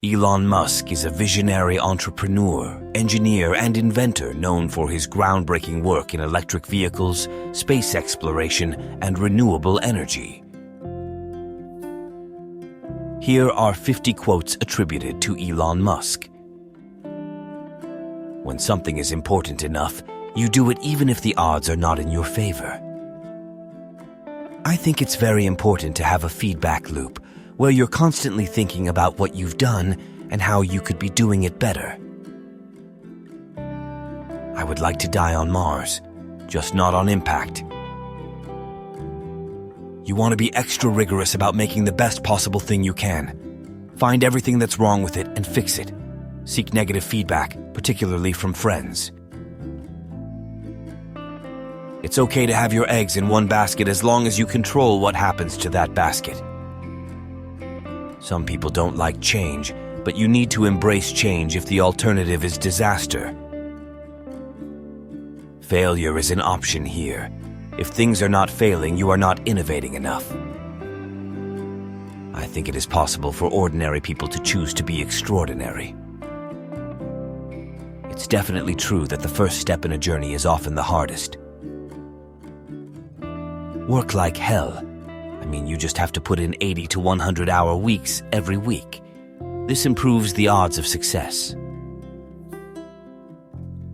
Elon Musk is a visionary entrepreneur, engineer, and inventor known for his groundbreaking work in electric vehicles, space exploration, and renewable energy. Here are 50 quotes attributed to Elon Musk. When something is important enough, you do it even if the odds are not in your favor. I think it's very important to have a feedback loop where you're constantly thinking about what you've done and how you could be doing it better. I would like to die on Mars, just not on impact. You want to be extra rigorous about making the best possible thing you can. Find everything that's wrong with it and fix it. Seek negative feedback, particularly from friends. It's okay to have your eggs in one basket as long as you control what happens to that basket. Some people don't like change, but you need to embrace change if the alternative is disaster. Failure is an option here. If things are not failing, you are not innovating enough. I think it is possible for ordinary people to choose to be extraordinary. It's definitely true that the first step in a journey is often the hardest. Work like hell. You just have to put in 80 to 100-hour weeks every week. This improves the odds of success.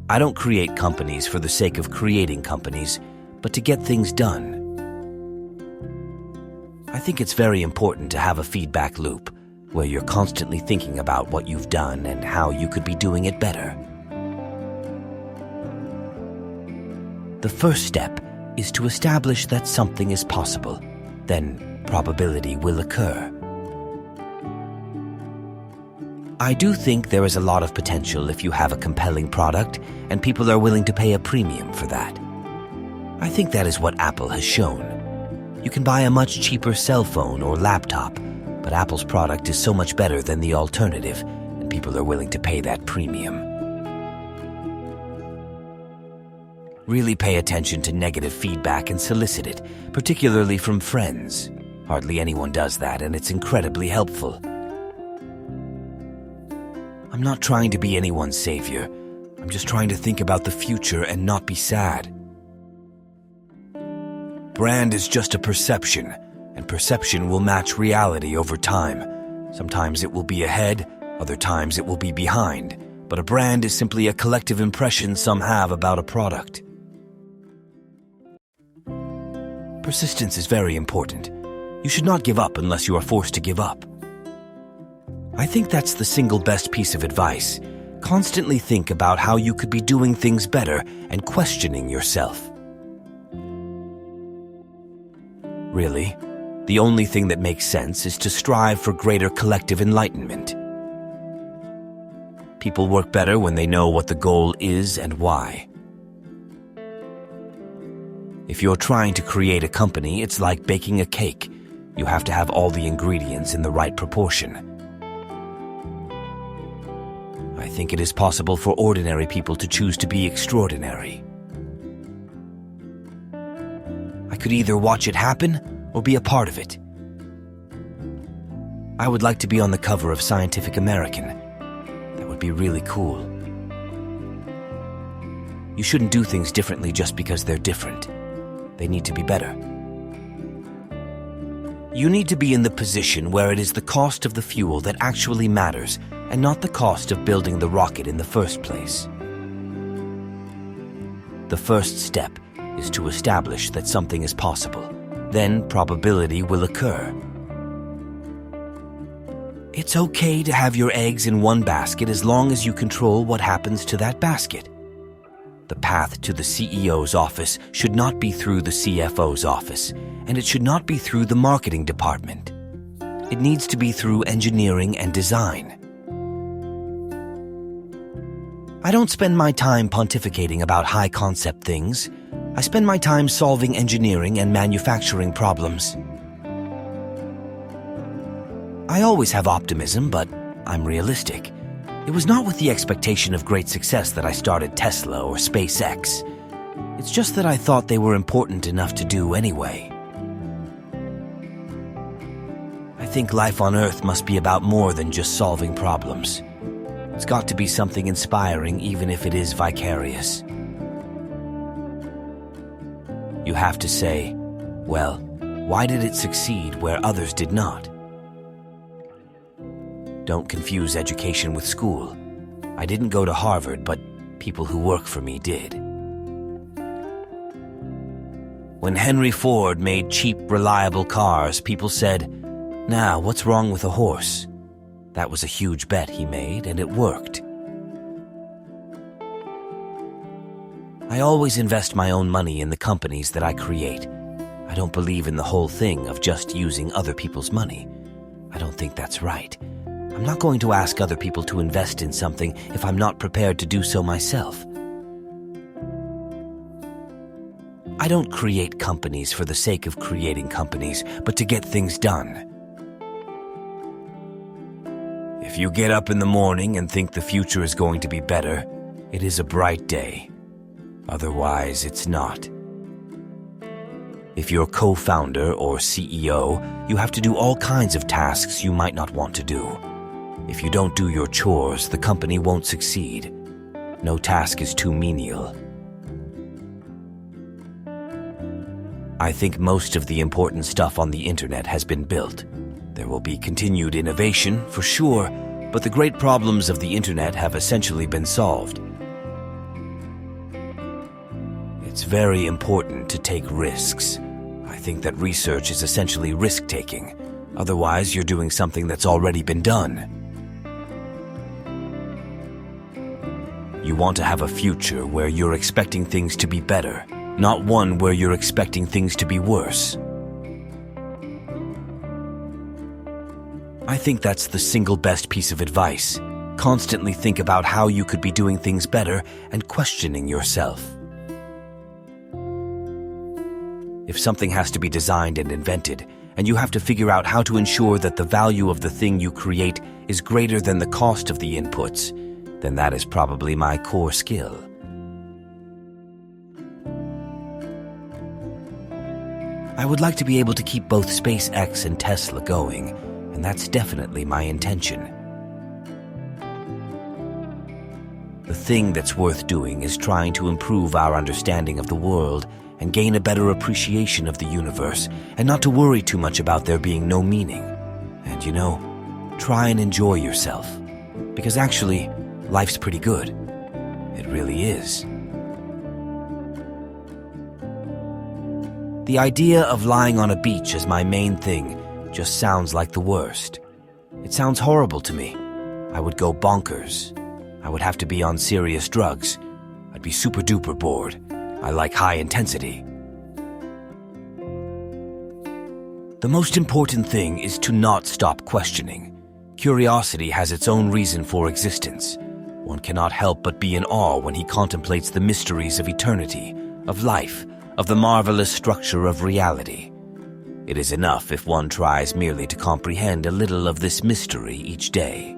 I don't create companies for the sake of creating companies, but to get things done. I think it's very important to have a feedback loop where you're constantly thinking about what you've done and how you could be doing it better. The first step is to establish that something is possible. Then probability will occur. I do think there is a lot of potential if you have a compelling product and people are willing to pay a premium for that. I think that is what Apple has shown. You can buy a much cheaper cell phone or laptop, but Apple's product is so much better than the alternative, and people are willing to pay that premium. Really pay attention to negative feedback and solicit it, particularly from friends. Hardly anyone does that, and it's incredibly helpful. I'm not trying to be anyone's savior. I'm just trying to think about the future and not be sad. Brand is just a perception, and perception will match reality over time. Sometimes it will be ahead, other times it will be behind, but a brand is simply a collective impression some have about a product. Persistence is very important. You should not give up unless you are forced to give up. I think that's the single best piece of advice. Constantly think about how you could be doing things better and questioning yourself. Really, the only thing that makes sense is to strive for greater collective enlightenment. People work better when they know what the goal is and why. If you're trying to create a company, it's like baking a cake. You have to have all the ingredients in the right proportion. I think it is possible for ordinary people to choose to be extraordinary. I could either watch it happen or be a part of it. I would like to be on the cover of Scientific American. That would be really cool. You shouldn't do things differently just because they're different. They need to be better. You need to be in the position where it is the cost of the fuel that actually matters and not the cost of building the rocket in the first place. The first step is to establish that something is possible. Then probability will occur. It's okay to have your eggs in one basket as long as you control what happens to that basket. The path to the CEO's office should not be through the CFO's office, and it should not be through the marketing department. It needs to be through engineering and design. I don't spend my time pontificating about high-concept things. I spend my time solving engineering and manufacturing problems. I always have optimism, but I'm realistic. It was not with the expectation of great success that I started Tesla or SpaceX. It's just that I thought they were important enough to do anyway. I think life on Earth must be about more than just solving problems. It's got to be something inspiring, even if it is vicarious. You have to say, well, why did it succeed where others did not? Don't confuse education with school. I didn't go to Harvard, but people who work for me did. When Henry Ford made cheap, reliable cars, people said, "Now, what's wrong with a horse?" That was a huge bet he made, and it worked. I always invest my own money in the companies that I create. I don't believe in the whole thing of just using other people's money. I don't think that's right. I'm not going to ask other people to invest in something if I'm not prepared to do so myself. I don't create companies for the sake of creating companies, but to get things done. If you get up in the morning and think the future is going to be better, it is a bright day. Otherwise, it's not. If you're co-founder or CEO, you have to do all kinds of tasks you might not want to do. If you don't do your chores, the company won't succeed. No task is too menial. I think most of the important stuff on the internet has been built. There will be continued innovation, for sure, but the great problems of the internet have essentially been solved. It's very important to take risks. I think that research is essentially risk-taking. Otherwise, you're doing something that's already been done. You want to have a future where you're expecting things to be better, not one where you're expecting things to be worse. I think that's the single best piece of advice. Constantly think about how you could be doing things better and questioning yourself. If something has to be designed and invented, and you have to figure out how to ensure that the value of the thing you create is greater than the cost of the inputs, then that is probably my core skill. I would like to be able to keep both SpaceX and Tesla going, and that's definitely my intention. The thing that's worth doing is trying to improve our understanding of the world and gain a better appreciation of the universe, and not to worry too much about there being no meaning. And try and enjoy yourself. Because actually, life's pretty good. It really is. The idea of lying on a beach as my main thing just sounds like the worst. It sounds horrible to me. I would go bonkers. I would have to be on serious drugs. I'd be super duper bored. I like high intensity. The most important thing is to not stop questioning. Curiosity has its own reason for existence. One cannot help but be in awe when he contemplates the mysteries of eternity, of life, of the marvelous structure of reality. It is enough if one tries merely to comprehend a little of this mystery each day.